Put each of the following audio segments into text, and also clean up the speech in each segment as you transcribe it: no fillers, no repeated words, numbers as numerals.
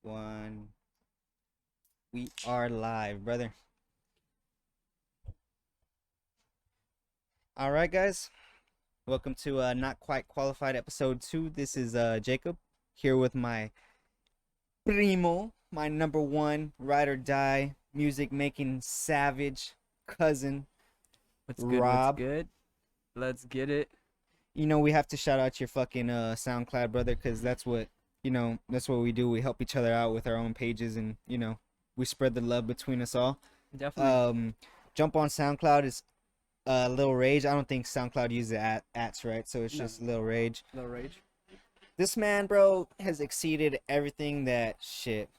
One. We are live, brother. All right, guys. Welcome to Not Quite Qualified episode 2. This is Jacob here with my primo, my number one ride or die music making savage cousin, What's good? What's Rob. good? Let's get it. You know, we have to shout out your fucking SoundCloud, brother, because that's what, that's what we do. We help each other out with our own pages and, we spread the love between us all. Definitely. Jump on SoundCloud is Lil Rage. I don't think SoundCloud uses ats, right? So it's No. just Lil Rage. Little rage. This man, bro, has exceeded everything that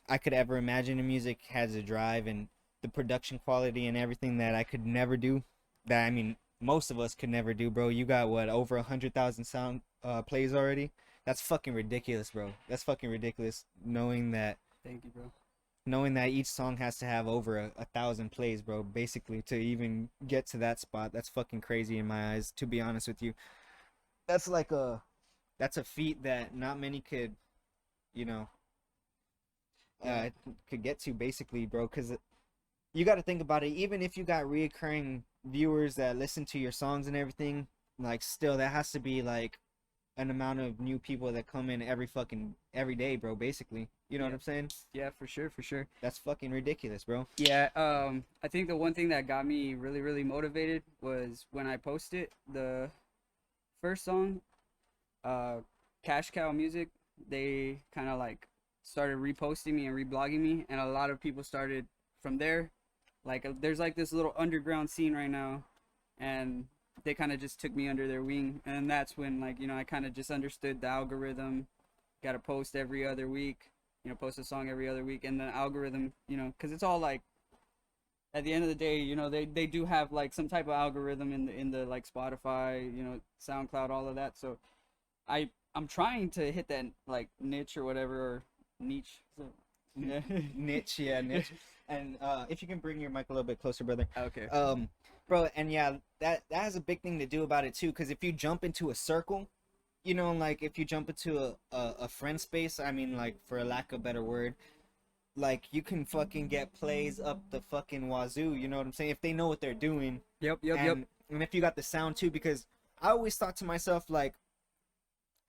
I could ever imagine in music. Has a drive and the production quality and everything that I could never do. That I mean, most of us could never do, bro. You got what, over 100,000 sound plays already? That's fucking ridiculous, bro. That's fucking ridiculous. Knowing that Thank you, bro. each song has to have over 1,000 plays, bro, basically to even get to that spot. That's fucking crazy in my eyes, to be honest with you. That's like that's a feat that not many could, you know, could get to, basically, bro, because you got to think about it. Even if you got reoccurring viewers that listen to your songs and everything, like, still that has to be like an amount of new people that come in every day, bro, basically. You know what I'm saying? Yeah, for sure, for sure. That's fucking ridiculous, bro. Yeah, I think the one thing that got me really, really motivated was when I posted the first song, Cash Cow Music. They kind of like started reposting me and reblogging me, and a lot of people started from there. Like, there's like this little underground scene right now, and they kind of just took me under their wing, and that's when, like, I kind of just understood the algorithm. Got to post every other week, post a song every other week, and the algorithm, because it's all like, at the end of the day, they do have like some type of algorithm in the like Spotify, SoundCloud, all of that. So I'm trying to hit that like niche or whatever, or niche. So, yeah. Niche. And if you can bring your mic a little bit closer, brother. Okay. Bro, and yeah, that has a big thing to do about it too, because if you jump into a circle, like if you jump into a friend space, I mean, like, for a lack of a better word, like, you can fucking get plays up the fucking wazoo, you know what I'm saying? If they know what they're doing. Yep. And if you got the sound too, because I always thought to myself, like,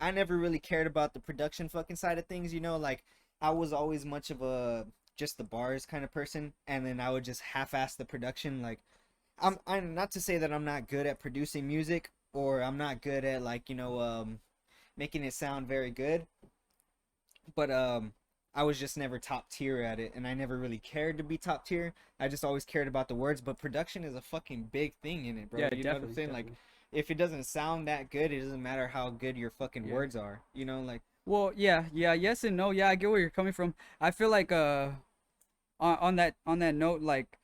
I never really cared about the production fucking side of things, like, I was always much of a just the bars kind of person, and then I would just half-ass the production. Like, I'm not to say that I'm not good at producing music, or I'm not good at, like, making it sound very good, but I was just never top tier at it, and I never really cared to be top tier. I just always cared about the words. But production is a fucking big thing in it, bro. Yeah, You know what I'm saying? definitely. Like, if it doesn't sound that good, it doesn't matter how good your fucking Yeah. words are, like. Well, yeah, yes and no. Yeah, I get where you're coming from. I feel like on that note, like,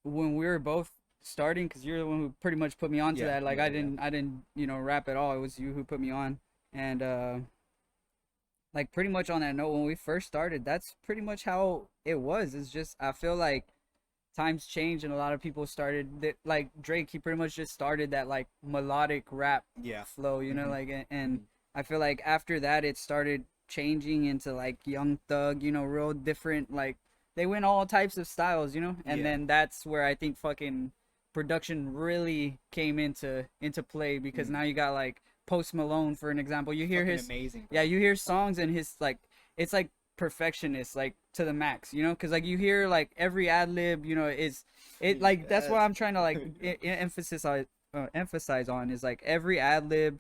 when we were both starting, because you're the one who pretty much put me onto Yeah, that. Like, yeah, I didn't rap at all. It was you who put me on, and like, pretty much on that note, when we first started, that's pretty much how it was. It's just, I feel like times changed, and a lot of people started that, like Drake. He pretty much just started that like melodic rap Yeah. flow, Mhm. like, and I feel like after that it started changing into like Young Thug, real different, like, they went all types of styles, and Yeah. then that's where I think fucking production really came into play, because now you got like Post Malone, for an example. You hear Fucking his amazing, bro. Yeah, you hear songs, and his, like, it's like perfectionist, like, to the max, because like you hear like every ad lib, is it, like, that's what I'm trying to like emphasize on, is like every ad lib,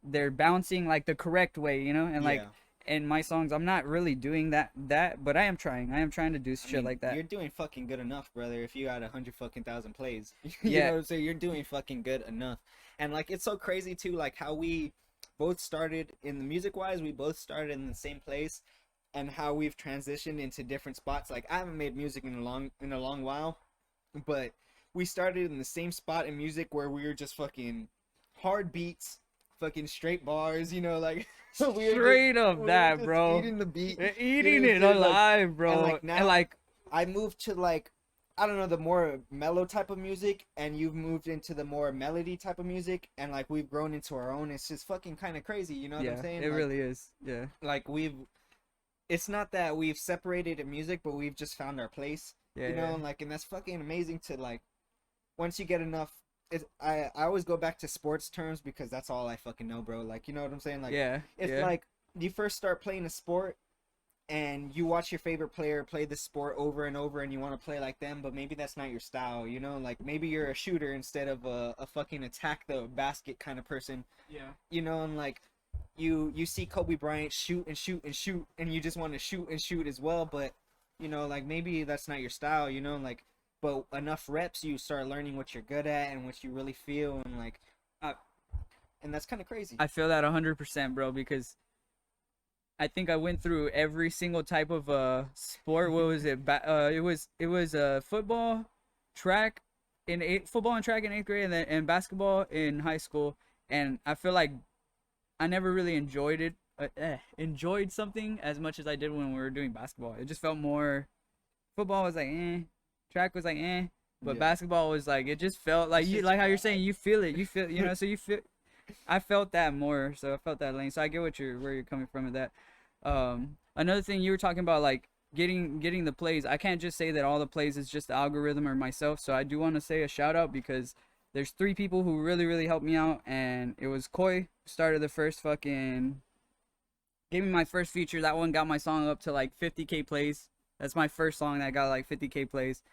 they're bouncing like the correct way, and like, Yeah. in my songs I'm not really doing that, but I am trying to do I shit mean, like that. you're doing fucking good enough, brother. If you had 100,000 plays, you Yeah. know what I'm saying? You're doing fucking good enough. And, like, it's so crazy too, like, how we both started in the music wise. We both started in the same place, and how we've transitioned into different spots. Like, I haven't made music in a long while, but we started in the same spot in music where we were just fucking hard beats, fucking straight bars, like. we were Straight up we were that, just bro. eating the beat, They're you know eating what I'm it saying? Like, alive, bro. and, like, now And like, I moved to, like, I don't know, the more mellow type of music, and you've moved into the more melody type of music, and, like, we've grown into our own. It's just fucking kind of crazy, you know what I'm yeah, saying? it Like, really is. Yeah. like it's not that we've separated in music, but we've just found our place. Yeah, You know, yeah. and like, and that's fucking amazing to like. Once you get enough, I always go back to sports terms because that's all I fucking know, bro. Like, you know what I'm saying? Like, Yeah, it's yeah. like you first start playing a sport and you watch your favorite player play the sport over and over and you want to play like them, but maybe that's not your style, you know? Like, maybe you're a shooter instead of a fucking attack the basket kind of person, Yeah. you know? And like, you see Kobe Bryant shoot and shoot and shoot, and you just want to shoot and shoot as well, but you know, like, maybe that's not your style, you know? Like, but enough reps, you start learning what you're good at and what you really feel, and like, I, and that's kind of crazy. I feel that 100%, bro, because I think I went through every single type of sport. What was it? It was football, track football and track in 8th grade, and then and basketball in high school. And I feel like I never really enjoyed it. Enjoyed something as much as I did when we were doing basketball. It just felt more. Football was like track was like but Yeah. basketball was like it just felt like It's you just like how you're vibe. saying you feel it. You feel so you feel. I felt that more, so I felt that lane. So I get where you're coming from with that. Another thing you were talking about, like getting the plays. I can't just say that all the plays is just the algorithm or myself. So I do want to say a shout out because there's 3 people who really helped me out, and it was Koi who started the first fucking gave me my first feature. That one got my song up to like 50K plays. That's my first song that got like 50K plays.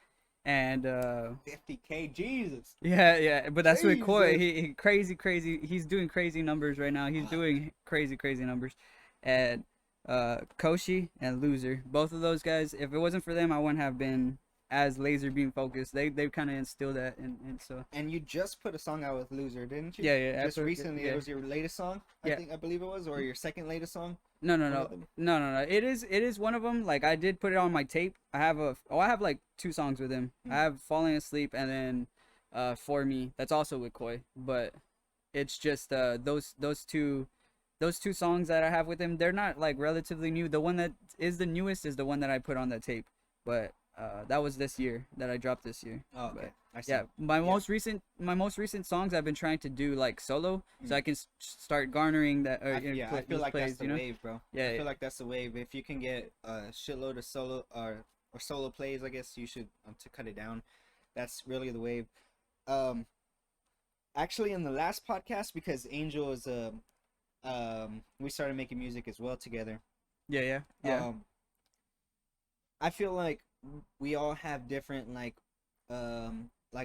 And 50K, Jesus. yeah, but that's with Koi. Jesus. He crazy. He's doing crazy numbers right now. He's doing crazy numbers. And Koshi and Loser, both of those guys. If it wasn't for them, I wouldn't have been as laser beam focused. They've kind of instilled that, and so And you just put a song out with Loser, didn't you? yeah. Just recently, yeah. it was your latest song. Yeah. I believe it was, or your second latest song. No, One of them. It is one of them. Like I did put it on my tape. I have like 2 songs with him. I have Falling Asleep and then For Me. That's also with Koi. But it's just those two songs that I have with him. They're not like relatively new. The one that is the newest is the one that I put on the tape. But that was this year that I dropped this year. Oh, okay. But, I see. yeah, my most recent songs I've been trying to do like solo, so I can start garnering that. I feel like plays, that's the wave, bro. Yeah, I feel like that's the wave. If you can get a shitload of solo or solo plays, I guess you should to cut it down. That's really the wave. Um, actually, in the last podcast, because Angel is we started making music as well together. yeah. I feel like we all have different like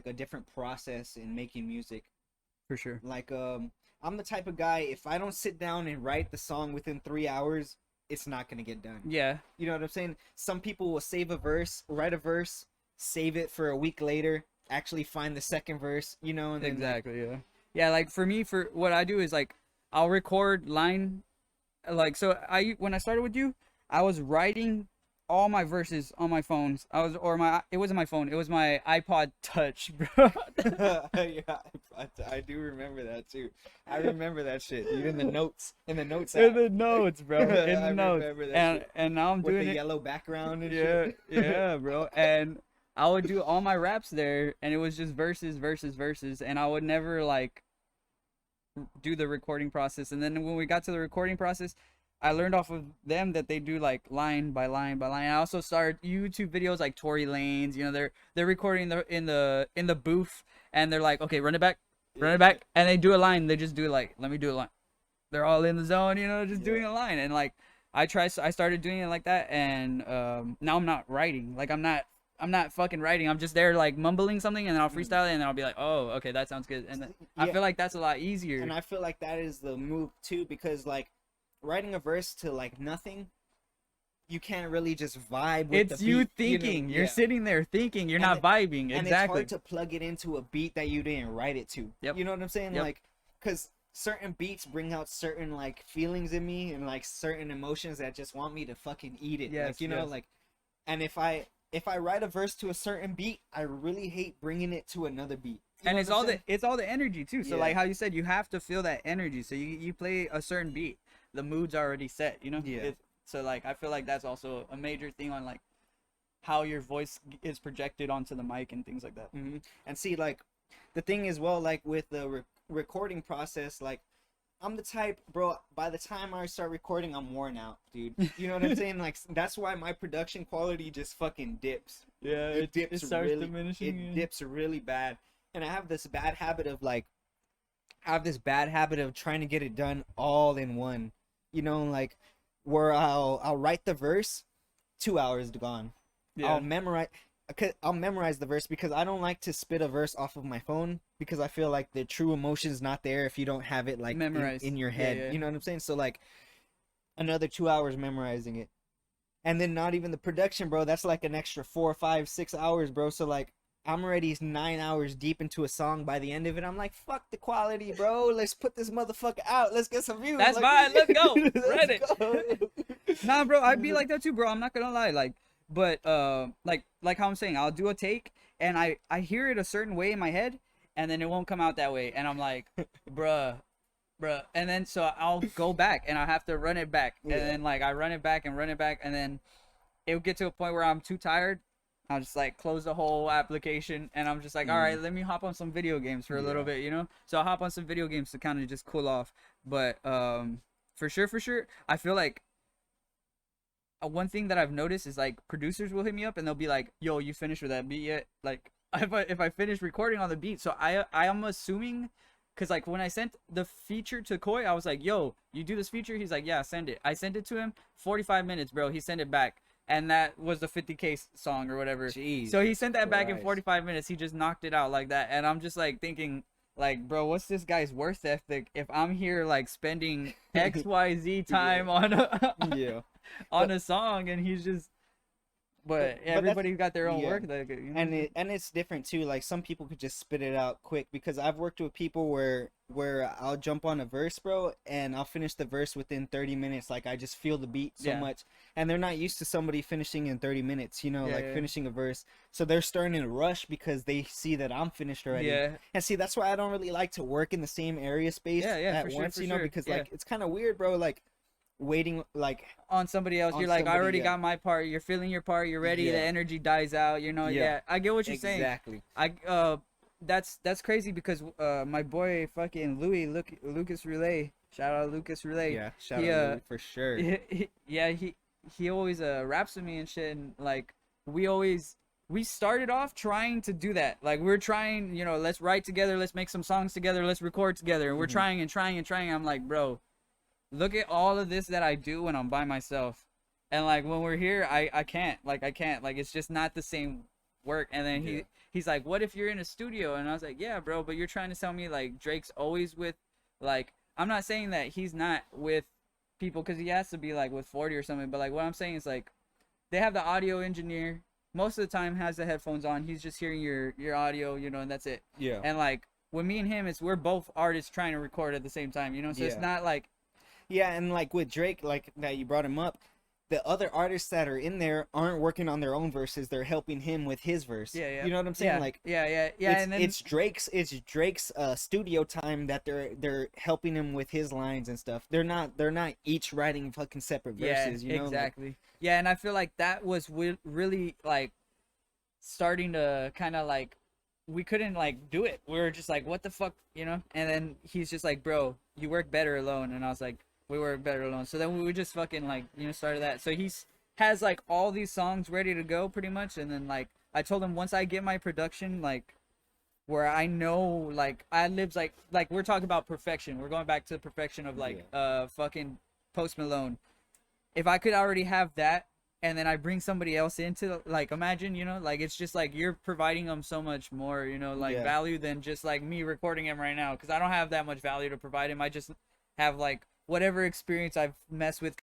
a different process in making music. For sure. Like I'm the type of guy, if I don't sit down and write the song within 3 hours, it's not gonna get done. Yeah. You know what I'm saying? Some people will save a verse, write a verse, save it for a week later, actually find the second verse, you know, and then Exactly. Yeah. Yeah. Like for me, for what I do is like I'll record line, like so when I started with you, I was writing all my verses on my phones. It wasn't my phone. It was my iPod Touch, bro. yeah, I do remember that too. I remember that shit. Dude, in the notes In app. the notes, bro. In the I notes. remember that And shit. and now I'm With doing the it. yellow background and Yeah, shit. yeah, bro. And I would do all my raps there, and it was just verses, and I would never like do the recording process. And then when we got to the recording process, I learned off of them that they do like line by line by line. I also started YouTube videos like Tory Lanez. You know, they're recording in the booth, and they're like, okay, run it back, and they do a line. They just do like, let me do a line. They're all in the zone, you know, just doing a line. And like I started doing it like that, and now I'm not writing. Like I'm not fucking writing. I'm just there like mumbling something, and then I'll freestyle it, and then I'll be like, oh, okay, that sounds good. And then I feel like that's a lot easier. And I feel like that is the move too, because like writing a verse to like nothing, you can't really just vibe with It's the you beat, thinking. know? You're Yeah. sitting there thinking. You're And not vibing. And it's Exactly. hard to plug it into a beat that you didn't write it to. Yep. You know what I'm saying? Yep. Like, because certain beats bring out certain like feelings in me and like certain emotions that just want me to fucking eat it. Yes, Like, you know, yes. like, and if I write a verse to a certain beat, I really hate bringing it to another beat. You And know it's what I'm all saying? it's all the energy too. So Yeah. like how you said, you have to feel that energy. So you play a certain beat, the mood's already set. You know. Yeah. So like I feel like that's also a major thing on like how your voice is projected onto the mic and things like that. And see, like, the thing is, well, like with the recording process, like I'm the type, bro. By the time I start recording, I'm worn out, dude. You know what I'm saying? Like that's why my production quality just fucking dips. Yeah, It dips it starts really. diminishing. It dips really bad, and I have this bad habit of like, I have this bad habit of trying to get it done all in one. You know, like where I'll write the verse, 2 hours gone. Yeah. I'll memorize the verse because I don't like to spit a verse off of my phone because I feel like the true emotion's not there if you don't have it like Memorized in your head. Yeah. You know what I'm saying? So like another 2 hours memorizing it. And then not even the production, bro. That's like an extra 4, 5, 6 hours, bro. So like I'm already 9 hours deep into a song. By the end of it, I'm like, fuck the quality, bro. Let's put this motherfucker out. Let's get some views. That's like, fine. Let's go. let's Read it. go. Nah, bro, I'd be like that too, bro. I'm not gonna lie. Like, but like how I'm saying, I'll do a take and I hear it a certain way in my head, and then it won't come out that way, and I'm like, bruh, and then so I'll go back and I have to run it back, and then like I run it back, and then it'll get to a point where I'm too tired. I'll just like close the whole application, and I'm just like, all right, let me hop on some video games for a little bit, you know. So I'll hop on some video games to kind of just cool off. But for sure, I feel like one thing that I've noticed is like producers will hit me up and they'll be like, "Yo, you finished with that beat yet?" Like if I finish recording on the beat, so I am assuming, cause like when I sent the feature to Koi, I was like, "Yo, you do this feature?" He's like, "Yeah, send it." I sent it to him. 45 minutes, bro. He sent it back, and that was the 50K song or whatever. Jeez, so he sent that back in Christ. 45 minutes. He just knocked it out like that, and I'm just like thinking, like, bro, what's this guy's worth ethic if I'm here like spending XYZ time on a on a song, and he's just but everybody's got their own work, like, you know? And it's different too. Like some people could just spit it out quick because I've worked with people where I'll jump on a verse, bro, and I'll finish the verse within 30 minutes. Like I just feel the beat so much, and they're not used to somebody finishing in 30 minutes, you know, finishing a verse. So they're starting to rush because they see that I'm finished already. And see, that's why I don't really like to work in the same area space at once, you know, because like it's kind of weird, bro. Like waiting like on somebody else, you're like, I already got my part, you're feeling your part, you're ready, the energy dies out, you know. I get what you're saying. Exactly. That's crazy because my boy fucking Lucas Relay, shout out Lucas Relay, shout out Louis for sure. He always raps with me and shit, and like we started off trying to do that. Like we're trying, you know, let's write together, let's make some songs together, let's record together, and we're trying. I'm like, bro, look at all of this that I do when I'm by myself, and like when we're here, I can't like it's just not the same work. And then he's like, what if you're in a studio? And I was like, yeah, bro, but you're trying to tell me like Drake's always with, like, I'm not saying that he's not with people because he has to be like with 40 or something, but like what I'm saying is like they have the audio engineer most of the time has the headphones on, he's just hearing your audio, you know, and that's it. And like with me and him, it's we're both artists trying to record at the same time, you know, so it's not like and like with Drake, like that you brought him up, the other artists that are in there aren't working on their own verses, they're helping him with his verse. You know what I'm saying? Like and then it's Drake's studio time that they're helping him with his lines and stuff. They're not each writing fucking separate verses, you know? Exactly. Like, and I feel like that was really like starting to kind of like we couldn't like do it. We were just like, what the fuck, you know? And then he's just like, bro, you work better alone. And I was like, we work better alone. So then we would just fucking like, you know, started that. So has like all these songs ready to go pretty much. And then like I told him once I get my production like where I know like ad libs like we're talking about perfection. We're going back to the perfection of like fucking Post Malone. If I could already have that and then I bring somebody else into like imagine, you know, like it's just like you're providing them so much more, you know, like value than just like me recording him right now, because I don't have that much value to provide him. I just have like whatever experience I've messed with